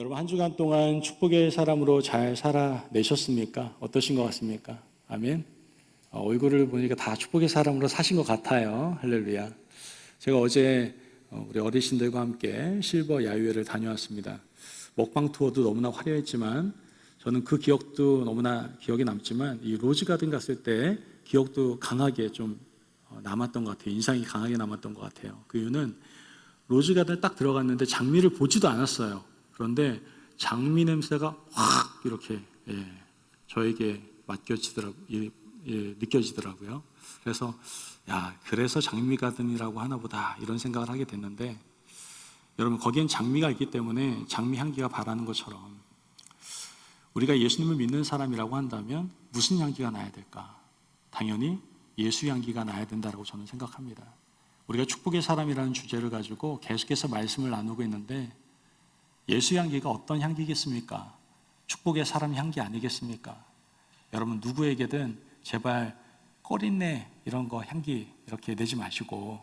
여러분 한 주간 동안 축복의 사람으로 잘 살아내셨습니까? 어떠신 것 같습니까? 아멘. 얼굴을 보니까 다 축복의 사람으로 사신 것 같아요. 할렐루야. 제가 어제 우리 어르신들과 함께 실버 야유회를 다녀왔습니다. 먹방 투어도 너무나 화려했지만 저는 그 기억도 너무나 기억에 남지만 이 로즈가든 갔을 때 기억도 강하게 좀 남았던 것 같아요. 인상이 강하게 남았던 것 같아요. 그 이유는 로즈가든에 딱 들어갔는데 장미를 보지도 않았어요. 그런데 장미 냄새가 확 이렇게 저에게 느껴지더라고요. 그래서 그래서 장미 가든이라고 하나 보다 이런 생각을 하게 됐는데, 여러분 거기엔 장미가 있기 때문에 장미 향기가 바라는 것처럼 우리가 예수님을 믿는 사람이라고 한다면 무슨 향기가 나야 될까? 당연히 예수 향기가 나야 된다고 저는 생각합니다. 우리가 축복의 사람이라는 주제를 가지고 계속해서 말씀을 나누고 있는데, 예수 향기가 어떤 향기겠습니까? 축복의 사람 향기 아니겠습니까? 여러분 누구에게든 제발 꺼린내 이런 거 향기 이렇게 내지 마시고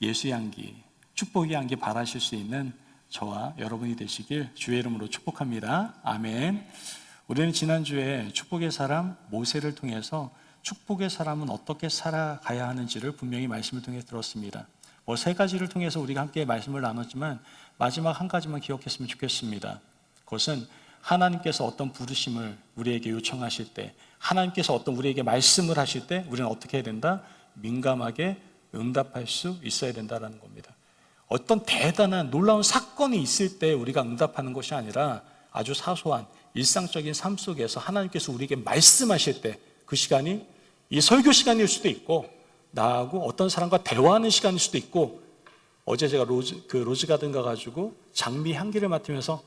예수 향기, 축복의 향기 바라실 수 있는 저와 여러분이 되시길 주의 이름으로 축복합니다. 아멘. 우리는 지난주에 축복의 사람 모세를 통해서 축복의 사람은 어떻게 살아가야 하는지를 분명히 말씀을 통해 들었습니다. 세 가지를 통해서 우리가 함께 말씀을 나눴지만 마지막 한 가지만 기억했으면 좋겠습니다. 그것은 하나님께서 어떤 부르심을 우리에게 요청하실 때, 하나님께서 어떤 우리에게 말씀을 하실 때 우리는 어떻게 해야 된다? 민감하게 응답할 수 있어야 된다는 겁니다. 어떤 대단한 놀라운 사건이 있을 때 우리가 응답하는 것이 아니라 아주 사소한 일상적인 삶 속에서 하나님께서 우리에게 말씀하실 때, 그 시간이 이 설교 시간일 수도 있고 나하고 어떤 사람과 대화하는 시간일 수도 있고, 어제 제가 로즈가든 가가지고 장미 향기를 맡으면서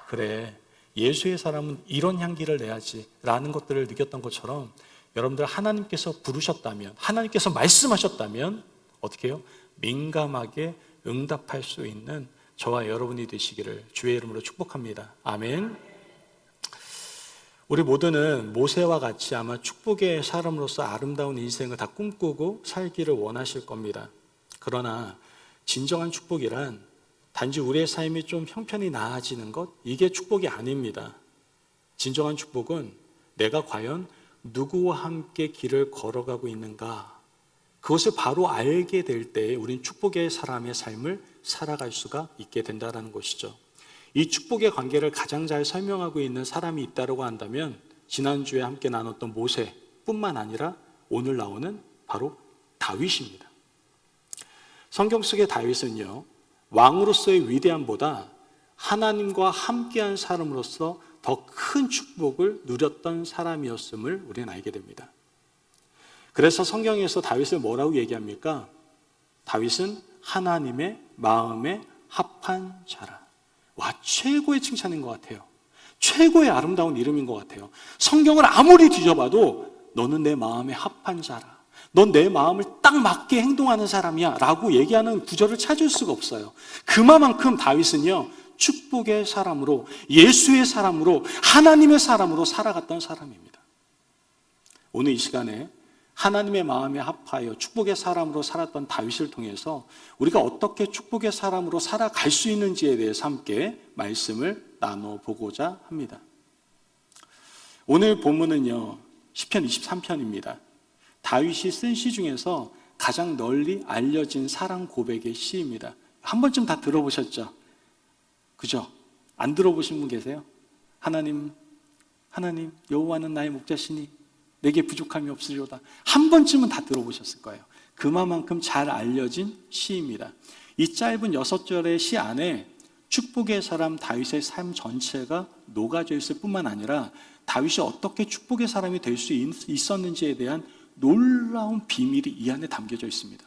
그래, 예수의 사람은 이런 향기를 내야지 라는 것들을 느꼈던 것처럼, 여러분들 하나님께서 부르셨다면, 하나님께서 말씀하셨다면 어떻게 해요? 민감하게 응답할 수 있는 저와 여러분이 되시기를 주의 이름으로 축복합니다. 아멘. 우리 모두는 모세와 같이 아마 축복의 사람으로서 아름다운 인생을 다 꿈꾸고 살기를 원하실 겁니다. 그러나 진정한 축복이란 단지 우리의 삶이 좀 형편이 나아지는 것, 이게 축복이 아닙니다. 진정한 축복은 내가 과연 누구와 함께 길을 걸어가고 있는가, 그것을 바로 알게 될 때 우린 축복의 사람의 삶을 살아갈 수가 있게 된다는 것이죠. 이 축복의 관계를 가장 잘 설명하고 있는 사람이 있다고 한다면 지난주에 함께 나눴던 모세뿐만 아니라 오늘 나오는 바로 다윗입니다. 성경 속의 다윗은요, 왕으로서의 위대함보다 하나님과 함께한 사람으로서 더 큰 축복을 누렸던 사람이었음을 우리는 알게 됩니다. 그래서 성경에서 다윗을 뭐라고 얘기합니까? 다윗은 하나님의 마음에 합한 자라. 와, 최고의 칭찬인 것 같아요. 최고의 아름다운 이름인 것 같아요. 성경을 아무리 뒤져봐도 너는 내 마음에 합한 자라, 넌 내 마음을 딱 맞게 행동하는 사람이야 라고 얘기하는 구절을 찾을 수가 없어요. 그만큼 다윗은요, 축복의 사람으로, 예수의 사람으로, 하나님의 사람으로 살아갔던 사람입니다. 오늘 이 시간에 하나님의 마음에 합하여 축복의 사람으로 살았던 다윗을 통해서 우리가 어떻게 축복의 사람으로 살아갈 수 있는지에 대해서 함께 말씀을 나눠보고자 합니다. 오늘 본문은요, 시편 23편입니다. 다윗이 쓴 시 중에서 가장 널리 알려진 사랑 고백의 시입니다. 한 번쯤 다 들어보셨죠? 그죠? 안 들어보신 분 계세요? 하나님 여호와는 나의 목자시니 내게 부족함이 없으리로다. 한 번쯤은 다 들어보셨을 거예요. 그만큼 잘 알려진 시입니다. 이 짧은 6절의 시 안에 축복의 사람 다윗의 삶 전체가 녹아져 있을 뿐만 아니라 다윗이 어떻게 축복의 사람이 될 수 있었는지에 대한 놀라운 비밀이 이 안에 담겨져 있습니다.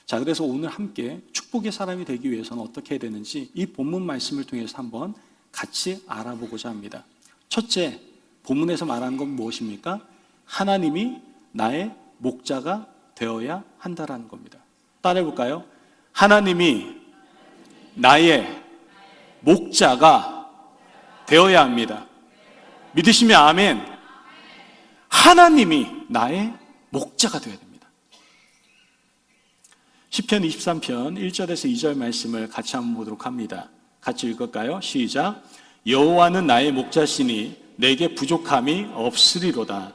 자, 그래서 오늘 함께 축복의 사람이 되기 위해서는 어떻게 해야 되는지 이 본문 말씀을 통해서 한번 같이 알아보고자 합니다. 첫째, 본문에서 말하는 건 무엇입니까? 하나님이 나의 목자가 되어야 한다라는 겁니다. 따라해볼까요? 하나님이 나의 목자가 되어야 합니다. 믿으시면 아멘. 하나님이 나의 목자가 되어야 됩니다. 시편 23편 1절에서 2절 말씀을 같이 한번 보도록 합니다. 같이 읽을까요? 시작. 여호와는 나의 목자시니 내게 부족함이 없으리로다.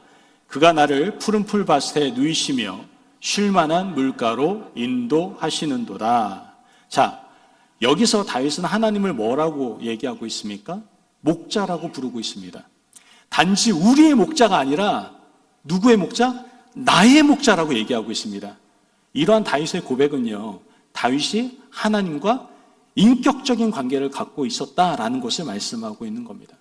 그가 나를 푸른 풀밭에 누이시며 쉴만한 물가로 인도하시는도다. 자, 여기서 다윗은 하나님을 뭐라고 얘기하고 있습니까? 목자라고 부르고 있습니다. 단지 우리의 목자가 아니라 누구의 목자? 나의 목자라고 얘기하고 있습니다. 이러한 다윗의 고백은요, 다윗이 하나님과 인격적인 관계를 갖고 있었다라는 것을 말씀하고 있는 겁니다.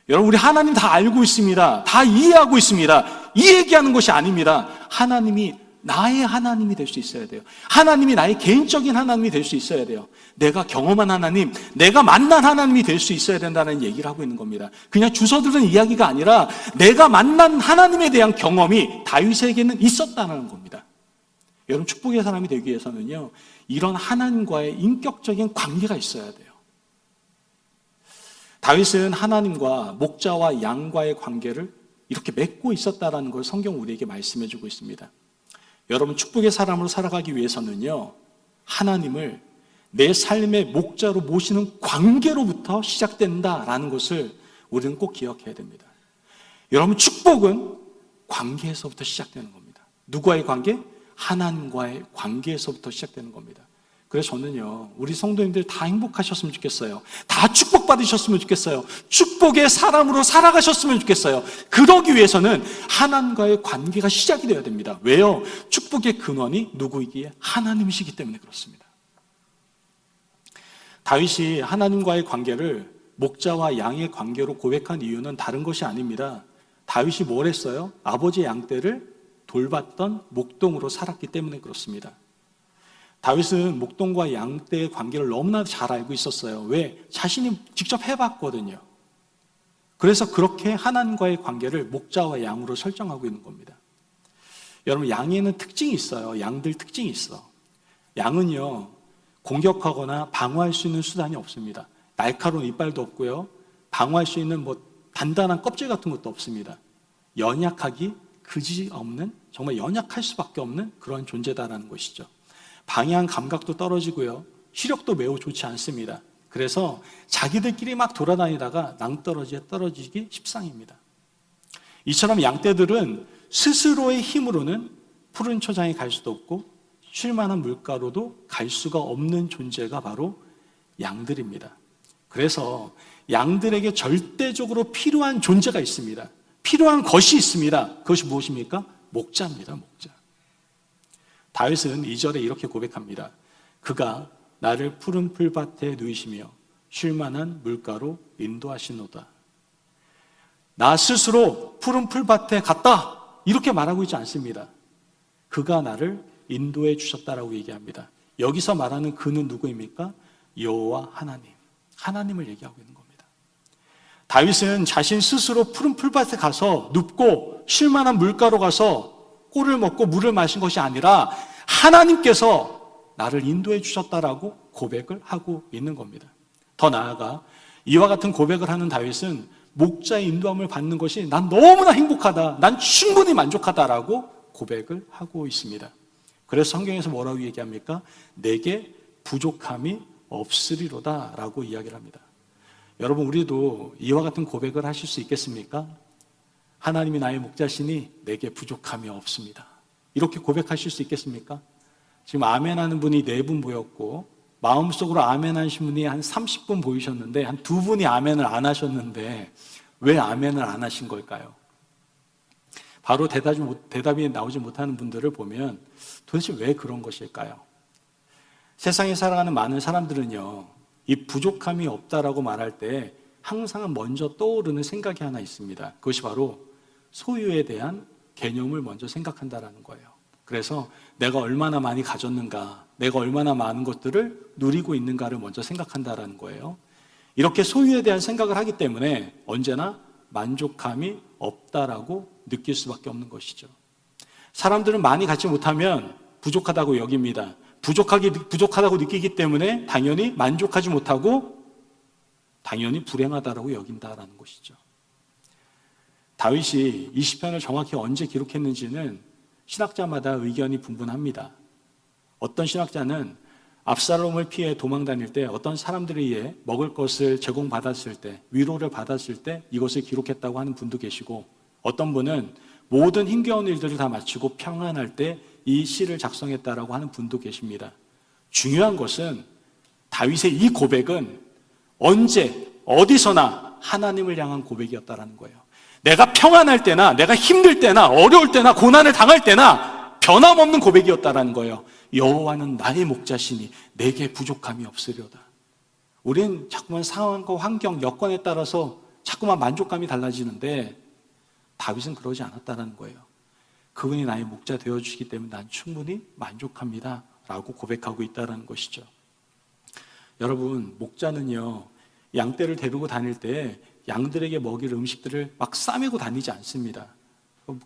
여러분, 우리 하나님 다 알고 있습니다. 다 이해하고 있습니다. 이 얘기하는 것이 아닙니다. 하나님이 나의 하나님이 될 수 있어야 돼요. 하나님이 나의 개인적인 하나님이 될 수 있어야 돼요. 내가 경험한 하나님, 내가 만난 하나님이 될 수 있어야 된다는 얘기를 하고 있는 겁니다. 그냥 주워 들은 이야기가 아니라 내가 만난 하나님에 대한 경험이 다윗에게는 있었다는 겁니다. 여러분, 축복의 사람이 되기 위해서는요, 이런 하나님과의 인격적인 관계가 있어야 돼요. 다윗은 하나님과 목자와 양과의 관계를 이렇게 맺고 있었다는 걸 성경 우리에게 말씀해 주고 있습니다. 여러분, 축복의 사람으로 살아가기 위해서는요, 하나님을 내 삶의 목자로 모시는 관계로부터 시작된다라는 것을 우리는 꼭 기억해야 됩니다. 여러분, 축복은 관계에서부터 시작되는 겁니다. 누구와의 관계? 하나님과의 관계에서부터 시작되는 겁니다. 그래서 저는요, 우리 성도님들 다 행복하셨으면 좋겠어요. 다 축복받으셨으면 좋겠어요. 축복의 사람으로 살아가셨으면 좋겠어요. 그러기 위해서는 하나님과의 관계가 시작이 되어야 됩니다. 왜요? 축복의 근원이 누구이기에? 하나님이시기 때문에 그렇습니다. 다윗이 하나님과의 관계를 목자와 양의 관계로 고백한 이유는 다른 것이 아닙니다. 다윗이 뭘 했어요? 아버지의 양떼를 돌봤던 목동으로 살았기 때문에 그렇습니다. 다윗은 목동과 양떼의 관계를 너무나 잘 알고 있었어요. 왜? 자신이 직접 해봤거든요. 그래서 그렇게 하나님과의 관계를 목자와 양으로 설정하고 있는 겁니다. 여러분, 양에는 특징이 있어요. 양들 특징이 있어. 양은요, 공격하거나 방어할 수 있는 수단이 없습니다. 날카로운 이빨도 없고요, 방어할 수 있는 단단한 껍질 같은 것도 없습니다. 연약하기 그지없는, 정말 연약할 수밖에 없는 그런 존재다라는 것이죠. 방향 감각도 떨어지고요, 시력도 매우 좋지 않습니다. 그래서 자기들끼리 막 돌아다니다가 낭떠러지에 떨어지기 십상입니다. 이처럼 양떼들은 스스로의 힘으로는 푸른 초장에 갈 수도 없고 쉴만한 물가로도 갈 수가 없는 존재가 바로 양들입니다. 그래서 양들에게 절대적으로 필요한 존재가 있습니다. 필요한 것이 있습니다. 그것이 무엇입니까? 목자입니다. 목자. 다윗은 2절에 이렇게 고백합니다. 그가 나를 푸른 풀밭에 누이시며 쉴만한 물가로 인도하시노다. 나 스스로 푸른 풀밭에 갔다, 이렇게 말하고 있지 않습니다. 그가 나를 인도해 주셨다라고 얘기합니다. 여기서 말하는 그는 누구입니까? 여호와 하나님, 하나님을 얘기하고 있는 겁니다. 다윗은 자신 스스로 푸른 풀밭에 가서 눕고 쉴만한 물가로 가서 꿀을 먹고 물을 마신 것이 아니라 하나님께서 나를 인도해 주셨다라고 고백을 하고 있는 겁니다. 더 나아가 이와 같은 고백을 하는 다윗은 목자의 인도함을 받는 것이 난 너무나 행복하다, 난 충분히 만족하다라고 고백을 하고 있습니다. 그래서 성경에서 뭐라고 얘기합니까? 내게 부족함이 없으리로다 라고 이야기를 합니다. 여러분, 우리도 이와 같은 고백을 하실 수 있겠습니까? 하나님이 나의 목자시니 내게 부족함이 없습니다. 이렇게 고백하실 수 있겠습니까? 지금 아멘 하는 분이 4분 보였고 마음속으로 아멘 하신 분이 한 30분 보이셨는데 한 2분이 아멘을 안 하셨는데 왜 아멘을 안 하신 걸까요? 바로 대답이 나오지 못하는 분들을 보면 도대체 왜 그런 것일까요? 세상에 살아가는 많은 사람들은요, 이 부족함이 없다라고 말할 때 항상 먼저 떠오르는 생각이 하나 있습니다. 그것이 바로 소유에 대한 개념을 먼저 생각한다라는 거예요. 그래서 내가 얼마나 많이 가졌는가, 내가 얼마나 많은 것들을 누리고 있는가를 먼저 생각한다라는 거예요. 이렇게 소유에 대한 생각을 하기 때문에 언제나 만족함이 없다라고 느낄 수밖에 없는 것이죠. 사람들은 많이 갖지 못하면 부족하다고 여깁니다. 부족하다고 느끼기 때문에 당연히 만족하지 못하고 당연히 불행하다라고 여긴다라는 것이죠. 다윗이 이 시편을 정확히 언제 기록했는지는 신학자마다 의견이 분분합니다. 어떤 신학자는 압살롬을 피해 도망 다닐 때 어떤 사람들에 의해 먹을 것을 제공받았을 때, 위로를 받았을 때 이것을 기록했다고 하는 분도 계시고, 어떤 분은 모든 힘겨운 일들을 다 마치고 평안할 때 이 시를 작성했다라고 하는 분도 계십니다. 중요한 것은 다윗의 이 고백은 언제 어디서나 하나님을 향한 고백이었다라는 거예요. 내가 평안할 때나 내가 힘들 때나 어려울 때나 고난을 당할 때나 변함없는 고백이었다라는 거예요. 여호와는 나의 목자시니 내게 부족함이 없으려다. 우리는 자꾸만 상황과 환경, 여건에 따라서 자꾸만 만족감이 달라지는데 다윗은 그러지 않았다는 거예요. 그분이 나의 목자 되어주시기 때문에 난 충분히 만족합니다 라고 고백하고 있다는 것이죠. 여러분, 목자는요, 양떼를 데리고 다닐 때 양들에게 먹일 음식들을 막 싸매고 다니지 않습니다.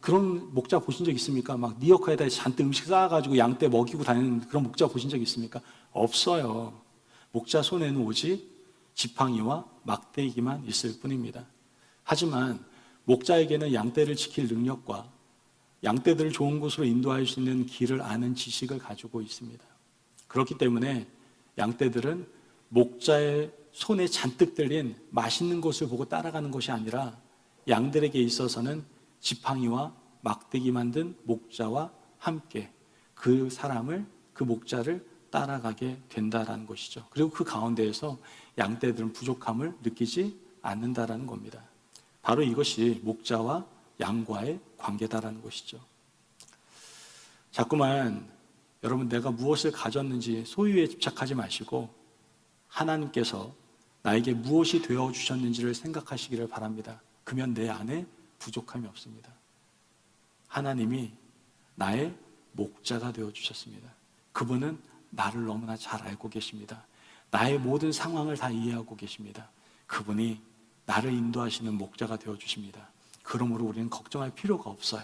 그런 목자 보신 적 있습니까? 막 니어커에다 잔뜩 음식 쌓아가지고 양떼 먹이고 다니는 그런 목자 보신 적 있습니까? 없어요. 목자 손에는 오직 지팡이와 막대기만 있을 뿐입니다. 하지만 목자에게는 양떼를 지킬 능력과 양떼들을 좋은 곳으로 인도할 수 있는 길을 아는 지식을 가지고 있습니다. 그렇기 때문에 양떼들은 목자의 손에 잔뜩 들린 맛있는 것을 보고 따라가는 것이 아니라 양들에게 있어서는 지팡이와 막대기 만든 목자와 함께 그 사람을, 그 목자를 따라가게 된다라는 것이죠. 그리고 그 가운데에서 양떼들은 부족함을 느끼지 않는다라는 겁니다. 바로 이것이 목자와 양과의 관계다라는 것이죠. 자꾸만 여러분, 내가 무엇을 가졌는지 소유에 집착하지 마시고 하나님께서 나에게 무엇이 되어주셨는지를 생각하시기를 바랍니다. 그러면 내 안에 부족함이 없습니다. 하나님이 나의 목자가 되어주셨습니다. 그분은 나를 너무나 잘 알고 계십니다. 나의 모든 상황을 다 이해하고 계십니다. 그분이 나를 인도하시는 목자가 되어주십니다. 그러므로 우리는 걱정할 필요가 없어요.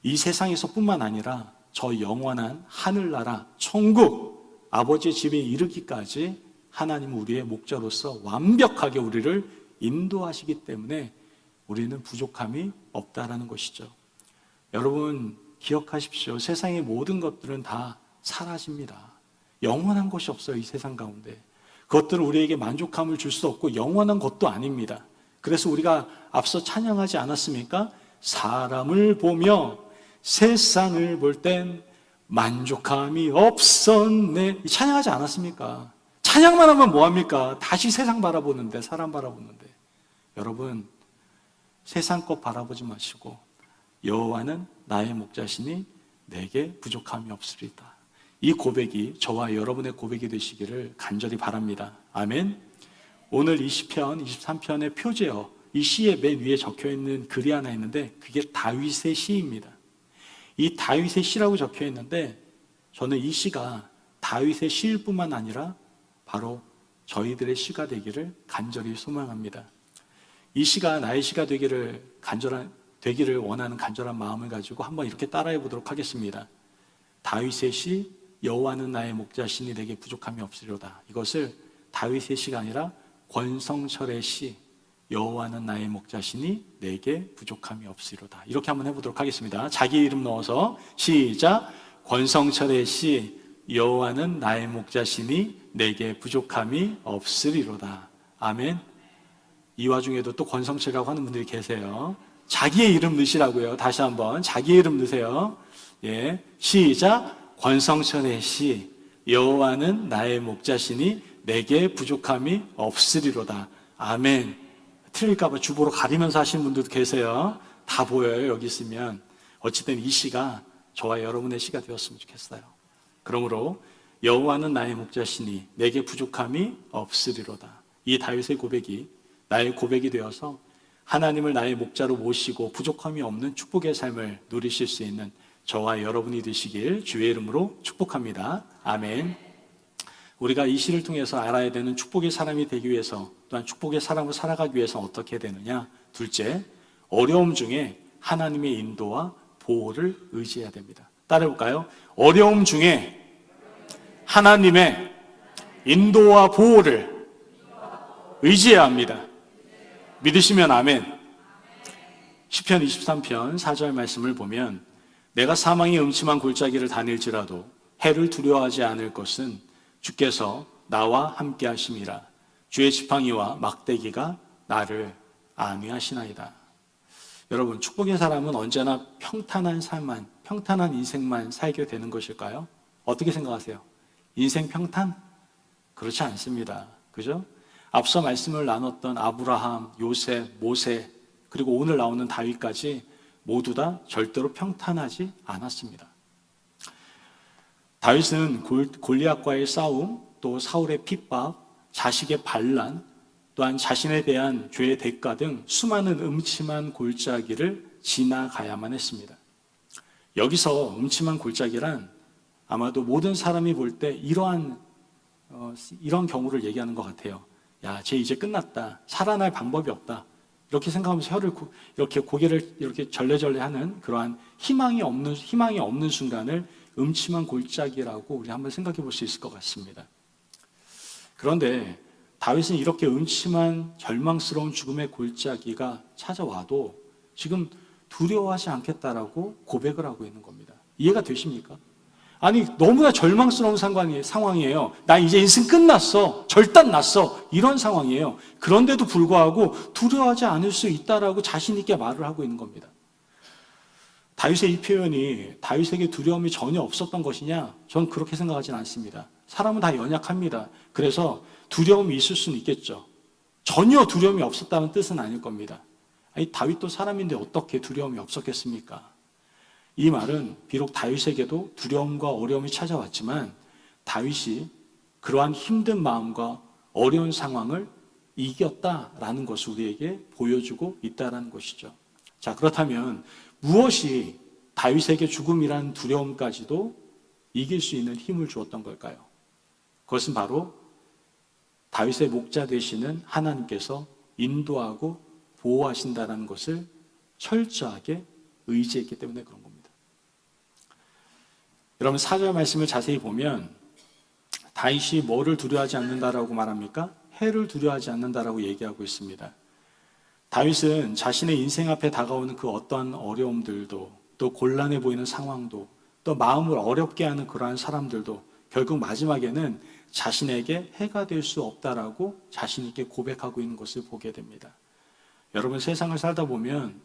이 세상에서 뿐만 아니라 저 영원한 하늘나라, 천국, 아버지의 집에 이르기까지 하나님은 우리의 목자로서 완벽하게 우리를 인도하시기 때문에 우리는 부족함이 없다라는 것이죠. 여러분, 기억하십시오. 세상의 모든 것들은 다 사라집니다. 영원한 것이 없어요, 이 세상 가운데. 그것들은 우리에게 만족함을 줄 수 없고 영원한 것도 아닙니다. 그래서 우리가 앞서 찬양하지 않았습니까? 사람을 보며 세상을 볼 땐 만족함이 없었네. 찬양하지 않았습니까? 찬양만 하면 뭐합니까? 다시 세상 바라보는데, 사람 바라보는데. 여러분, 세상 것 바라보지 마시고 여호와는 나의 목자시니 내게 부족함이 없으리다. 이 고백이 저와 여러분의 고백이 되시기를 간절히 바랍니다. 아멘. 오늘 20편, 23편의 표제어, 이 시의 맨 위에 적혀있는 글이 하나 있는데 그게 다윗의 시입니다. 이 다윗의 시라고 적혀있는데 저는 이 시가 다윗의 시일 뿐만 아니라 바로 저희들의 시가 되기를 간절히 소망합니다. 이 시가 나의 시가 되기를 원하는 간절한 마음을 가지고 한번 이렇게 따라해 보도록 하겠습니다. 다윗의 시, 여호와는 나의 목자시니 내게 부족함이 없으리로다. 이것을 다윗의 시가 아니라 권성철의 시, 여호와는 나의 목자시니 내게 부족함이 없으리로다. 이렇게 한번 해보도록 하겠습니다. 자기 이름 넣어서 시작. 권성철의 시, 여호와는 나의 목자시니 내게 부족함이 없으리로다. 아멘. 이 와중에도 또 권성철이라고 하는 분들이 계세요. 자기의 이름 넣으시라고요. 다시 한번 자기의 이름 넣으세요. 예, 시작. 권성철의 시, 여호와는 나의 목자시니 내게 부족함이 없으리로다. 아멘. 틀릴까봐 주보로 가리면서 하시는 분들도 계세요. 다 보여요, 여기 있으면. 어쨌든 이 시가 저와 여러분의 시가 되었으면 좋겠어요. 그러므로 여호와는 나의 목자시니 내게 부족함이 없으리로다. 이 다윗의 고백이 나의 고백이 되어서 하나님을 나의 목자로 모시고 부족함이 없는 축복의 삶을 누리실 수 있는 저와 여러분이 되시길 주의 이름으로 축복합니다. 아멘. 우리가 이 시를 통해서 알아야 되는 축복의 사람이 되기 위해서, 또한 축복의 사람을 살아가기 위해서 어떻게 되느냐? 둘째, 어려움 중에 하나님의 인도와 보호를 의지해야 됩니다. 따라해볼까요? 어려움 중에 하나님의 인도와 보호를 의지해야 합니다. 믿으시면 아멘. 시편 23편 4절 말씀을 보면 내가 사망의 음침한 골짜기를 다닐지라도 해를 두려워하지 않을 것은 주께서 나와 함께 하심이라. 주의 지팡이와 막대기가 나를 안위하시나이다. 여러분, 축복의 사람은 언제나 평탄한 삶만, 평탄한 인생만 살게 되는 것일까요? 어떻게 생각하세요? 인생 평탄? 그렇지 않습니다. 그죠? 앞서 말씀을 나눴던 아브라함, 요셉, 모세, 그리고 오늘 나오는 다윗까지 모두 다 절대로 평탄하지 않았습니다. 다윗은 골리앗과의 싸움, 또 사울의 핍박, 자식의 반란, 또한 자신에 대한 죄의 대가 등 수많은 음침한 골짜기를 지나가야만 했습니다. 여기서 음침한 골짜기란 아마도 모든 사람이 볼 때 이런 경우를 얘기하는 것 같아요. 야, 쟤 이제 끝났다. 살아날 방법이 없다. 이렇게 생각하면서 이렇게 고개를 이렇게 절레절레하는 그러한 희망이 없는 순간을 음침한 골짜기라고 우리 한번 생각해 볼 수 있을 것 같습니다. 그런데 다윗은 이렇게 음침한 절망스러운 죽음의 골짜기가 찾아와도 지금 두려워하지 않겠다라고 고백을 하고 있는 겁니다. 이해가 되십니까? 아니, 너무나 절망스러운 상황이에요. 나 이제 인생 끝났어. 절단 났어. 이런 상황이에요. 그런데도 불구하고 두려워하지 않을 수 있다라고 자신 있게 말을 하고 있는 겁니다. 다윗의 이 표현이 다윗에게 두려움이 전혀 없었던 것이냐? 저는 그렇게 생각하지는 않습니다. 사람은 다 연약합니다. 그래서 두려움이 있을 수는 있겠죠. 전혀 두려움이 없었다는 뜻은 아닐 겁니다. 아니, 다윗도 사람인데 어떻게 두려움이 없었겠습니까? 이 말은 비록 다윗에게도 두려움과 어려움이 찾아왔지만 다윗이 그러한 힘든 마음과 어려운 상황을 이겼다라는 것을 우리에게 보여주고 있다는 것이죠. 자, 그렇다면 무엇이 다윗에게 죽음이란 두려움까지도 이길 수 있는 힘을 주었던 걸까요? 그것은 바로 다윗의 목자 되시는 하나님께서 인도하고 보호하신다는 것을 철저하게 의지했기 때문에 그런 겁니다. 여러분, 4절 말씀을 자세히 보면 다윗이 뭐를 두려워하지 않는다라고 말합니까? 해를 두려워하지 않는다라고 얘기하고 있습니다. 다윗은 자신의 인생 앞에 다가오는 그 어떠한 어려움들도, 또 곤란해 보이는 상황도, 또 마음을 어렵게 하는 그러한 사람들도 결국 마지막에는 자신에게 해가 될 수 없다라고 자신 있게 고백하고 있는 것을 보게 됩니다. 여러분, 세상을 살다 보면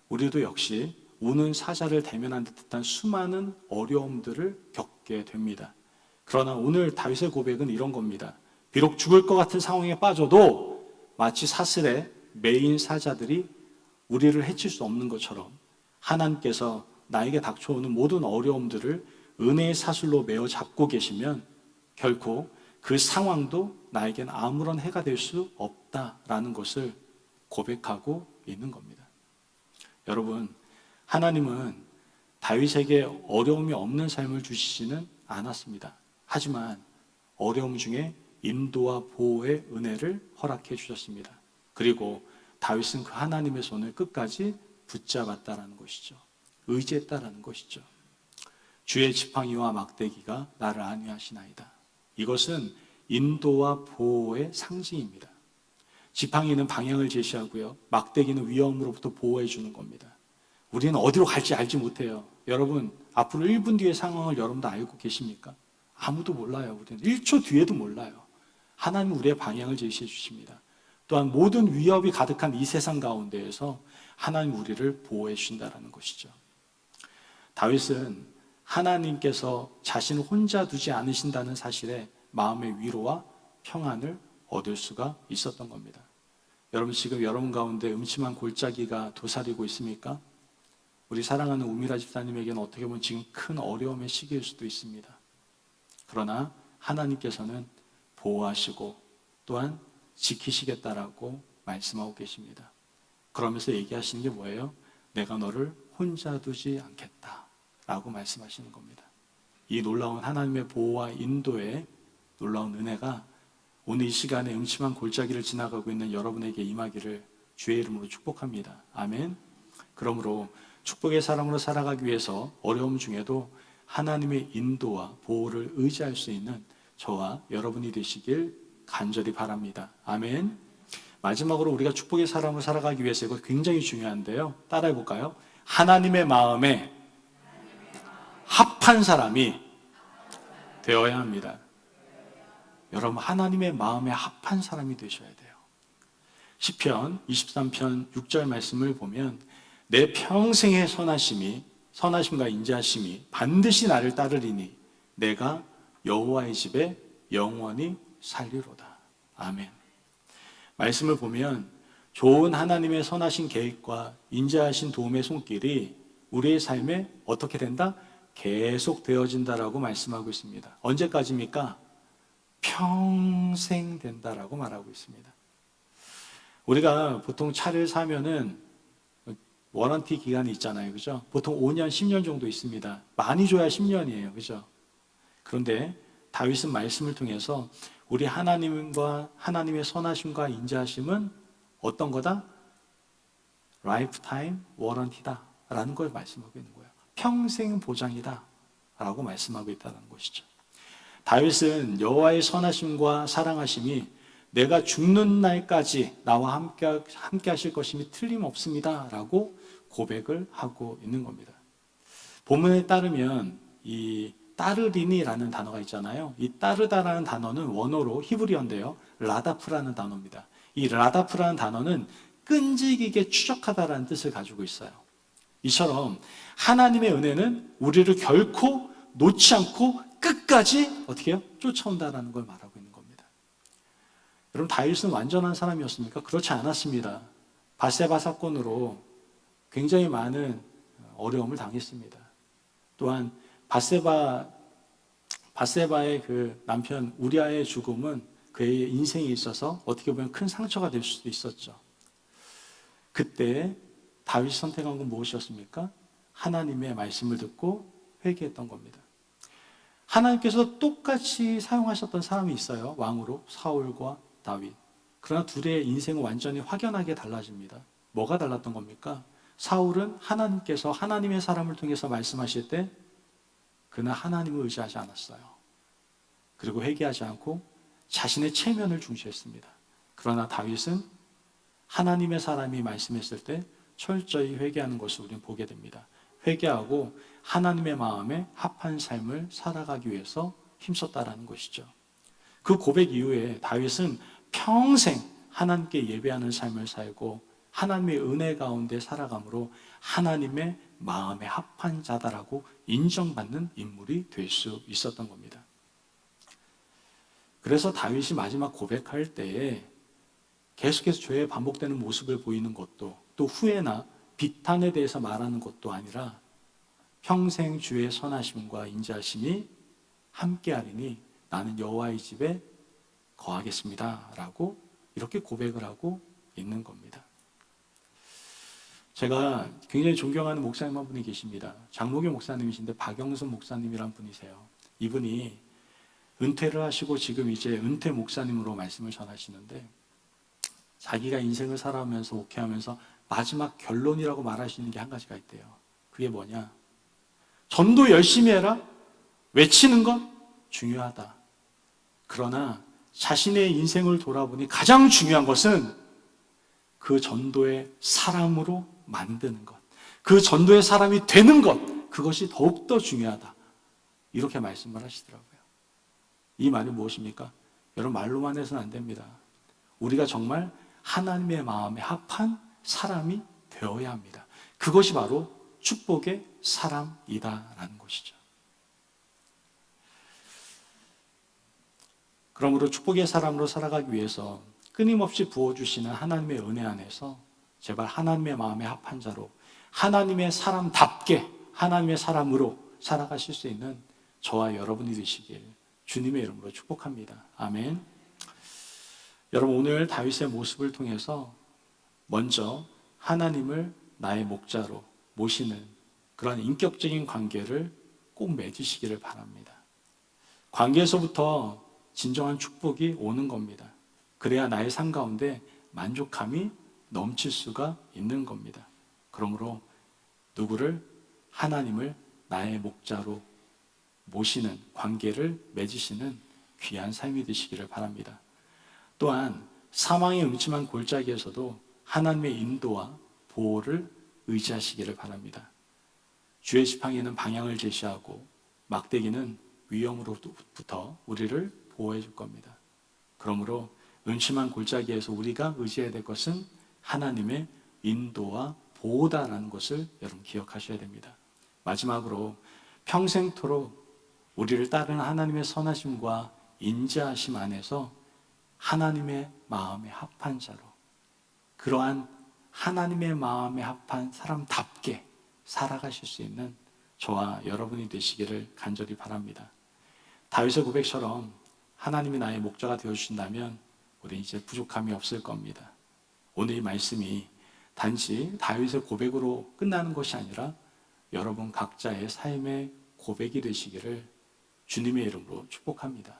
우리도 역시 우는 사자를 대면한 듯한 수많은 어려움들을 겪게 됩니다. 그러나 오늘 다윗의 고백은 이런 겁니다. 비록 죽을 것 같은 상황에 빠져도 마치 사슬에 매인 사자들이 우리를 해칠 수 없는 것처럼 하나님께서 나에게 닥쳐오는 모든 어려움들을 은혜의 사슬로 메어 잡고 계시면 결코 그 상황도 나에겐 아무런 해가 될 수 없다라는 것을 고백하고 있는 겁니다. 여러분, 하나님은 다윗에게 어려움이 없는 삶을 주시지는 않았습니다. 하지만 어려움 중에 인도와 보호의 은혜를 허락해 주셨습니다. 그리고 다윗은 그 하나님의 손을 끝까지 붙잡았다라는 것이죠. 의지했다라는 것이죠. 주의 지팡이와 막대기가 나를 안위하시나이다. 이것은 인도와 보호의 상징입니다. 지팡이는 방향을 제시하고요. 막대기는 위험으로부터 보호해 주는 겁니다. 우리는 어디로 갈지 알지 못해요. 여러분, 앞으로 1분 뒤의 상황을 여러분도 알고 계십니까? 아무도 몰라요. 우리는 1초 뒤에도 몰라요. 하나님은 우리의 방향을 제시해 주십니다. 또한 모든 위협이 가득한 이 세상 가운데에서 하나님 우리를 보호해 주신다는 것이죠. 다윗은 하나님께서 자신을 혼자 두지 않으신다는 사실에 마음의 위로와 평안을 얻을 수가 있었던 겁니다. 여러분, 지금 여러분 가운데 음침한 골짜기가 도사리고 있습니까? 우리 사랑하는 우미라 집사님에게는 어떻게 보면 지금 큰 어려움의 시기일 수도 있습니다. 그러나 하나님께서는 보호하시고 또한 지키시겠다라고 말씀하고 계십니다. 그러면서 얘기하시는 게 뭐예요? 내가 너를 혼자 두지 않겠다라고 말씀하시는 겁니다. 이 놀라운 하나님의 보호와 인도의 놀라운 은혜가 오늘 이 시간에 음침한 골짜기를 지나가고 있는 여러분에게 임하기를 주의 이름으로 축복합니다. 아멘. 그러므로 축복의 사람으로 살아가기 위해서 어려움 중에도 하나님의 인도와 보호를 의지할 수 있는 저와 여러분이 되시길 간절히 바랍니다. 아멘. 마지막으로 우리가 축복의 사람으로 살아가기 위해서 이거 굉장히 중요한데요. 따라해 볼까요? 하나님의 마음에 합한 사람이 되어야 합니다. 여러분, 하나님의 마음에 합한 사람이 되셔야 돼요. 시편 23편 6절 말씀을 보면 내 평생의 선하심과 인자하심이 반드시 나를 따르리니 내가 여호와의 집에 영원히 살리로다. 아멘. 말씀을 보면 좋은 하나님의 선하신 계획과 인자하신 도움의 손길이 우리의 삶에 어떻게 된다? 계속 되어진다라고 말씀하고 있습니다. 언제까지입니까? 평생 된다라고 말하고 있습니다. 우리가 보통 차를 사면은 워런티 기간이 있잖아요. 그죠? 보통 5년, 10년 정도 있습니다. 많이 줘야 10년이에요. 그죠? 그런데 다윗은 말씀을 통해서 우리 하나님과 하나님의 선하심과 인자하심은 어떤 거다? 라이프타임 워런티다 라는 걸 말씀하고 있는 거예요. 평생 보장이다 라고 말씀하고 있다는 것이죠. 다윗은 여호와의 선하심과 사랑하심이 내가 죽는 날까지 나와 함께 하실 것임이 틀림없습니다 라고 고백을 하고 있는 겁니다. 본문에 따르면 이 따르리니라는 단어가 있잖아요. 이 따르다라는 단어는 원어로 히브리어인데요. 라다프라는 단어입니다. 이 라다프라는 단어는 끈질기게 추적하다라는 뜻을 가지고 있어요. 이처럼 하나님의 은혜는 우리를 결코 놓지 않고 끝까지 어떻게 해요? 쫓아온다라는 걸 말하고 있는 겁니다. 여러분, 다윗은 완전한 사람이었습니까? 그렇지 않았습니다. 밧세바 사건으로 굉장히 많은 어려움을 당했습니다. 또한 밧세바의 그 남편 우리아의 죽음은 그의 인생에 있어서 어떻게 보면 큰 상처가 될 수도 있었죠. 그때 다윗이 선택한 건 무엇이었습니까? 하나님의 말씀을 듣고 회개했던 겁니다. 하나님께서 똑같이 사용하셨던 사람이 있어요. 왕으로 사울과 다윗. 그러나 둘의 인생은 완전히 확연하게 달라집니다. 뭐가 달랐던 겁니까? 사울은 하나님께서 하나님의 사람을 통해서 말씀하실 때 그는 하나님을 의지하지 않았어요. 그리고 회개하지 않고 자신의 체면을 중시했습니다. 그러나 다윗은 하나님의 사람이 말씀했을 때 철저히 회개하는 것을 우리는 보게 됩니다. 회개하고 하나님의 마음에 합한 삶을 살아가기 위해서 힘썼다라는 것이죠. 그 고백 이후에 다윗은 평생 하나님께 예배하는 삶을 살고 하나님의 은혜 가운데 살아감으로 하나님의 마음에 합한 자다라고 인정받는 인물이 될 수 있었던 겁니다. 그래서 다윗이 마지막 고백할 때에 계속해서 죄에 반복되는 모습을 보이는 것도 또 후회나 비탄에 대해서 말하는 것도 아니라 평생 주의 선하심과 인자하심이 함께하리니 나는 여호와의 집에 거하겠습니다 라고 이렇게 고백을 하고 있는 겁니다. 제가 굉장히 존경하는 목사님 한 분이 계십니다. 장로교 목사님이신데 박영선 목사님이란 분이세요. 이분이 은퇴를 하시고 지금 이제 은퇴 목사님으로 말씀을 전하시는데 자기가 인생을 살아오면서 목회하면서 마지막 결론이라고 말하시는 게 한 가지가 있대요. 그게 뭐냐? 전도 열심히 해라. 외치는 건 중요하다. 그러나 자신의 인생을 돌아보니 가장 중요한 것은 그 전도의 사람으로 만드는 것, 그 전도의 사람이 되는 것, 그것이 더욱더 중요하다. 이렇게 말씀을 하시더라고요. 이 말이 무엇입니까? 여러분, 말로만 해서는 안 됩니다. 우리가 정말 하나님의 마음에 합한 사람이 되어야 합니다. 그것이 바로 축복의 사람이다라는 것이죠. 그러므로 축복의 사람으로 살아가기 위해서 끊임없이 부어주시는 하나님의 은혜 안에서 제발 하나님의 마음에 합한 자로 하나님의 사람답게 하나님의 사람으로 살아가실 수 있는 저와 여러분이 되시길 주님의 이름으로 축복합니다. 아멘. 여러분, 오늘 다윗의 모습을 통해서 먼저 하나님을 나의 목자로 모시는 그런 인격적인 관계를 꼭 맺으시기를 바랍니다. 관계에서부터 진정한 축복이 오는 겁니다. 그래야 나의 삶 가운데 만족함이 넘칠 수가 있는 겁니다. 그러므로 누구를? 하나님을 나의 목자로 모시는 관계를 맺으시는 귀한 삶이 되시기를 바랍니다. 또한 사망의 음침한 골짜기에서도 하나님의 인도와 보호를 의지하시기를 바랍니다. 주의 지팡이는 방향을 제시하고 막대기는 위험으로부터 우리를 보호해 줄 겁니다. 그러므로 음침한 골짜기에서 우리가 의지해야 될 것은 하나님의 인도와 보호다라는 것을 여러분 기억하셔야 됩니다. 마지막으로 평생토록 우리를 따르는 하나님의 선하심과 인자하심 안에서 하나님의 마음에 합한 자로, 그러한 하나님의 마음에 합한 사람답게 살아가실 수 있는 저와 여러분이 되시기를 간절히 바랍니다. 다윗의 고백처럼 하나님이 나의 목자가 되어주신다면 우리 이제 부족함이 없을 겁니다. 오늘 이 말씀이 단지 다윗의 고백으로 끝나는 것이 아니라 여러분 각자의 삶의 고백이 되시기를 주님의 이름으로 축복합니다.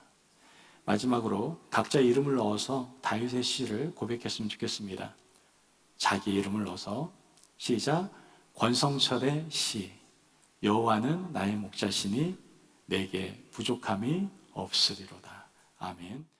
마지막으로 각자 이름을 넣어서 다윗의 시를 고백했으면 좋겠습니다. 자기 이름을 넣어서 시작. 권성철의 시. 여호와는 나의 목자시니 내게 부족함이 없으리로다. 아멘.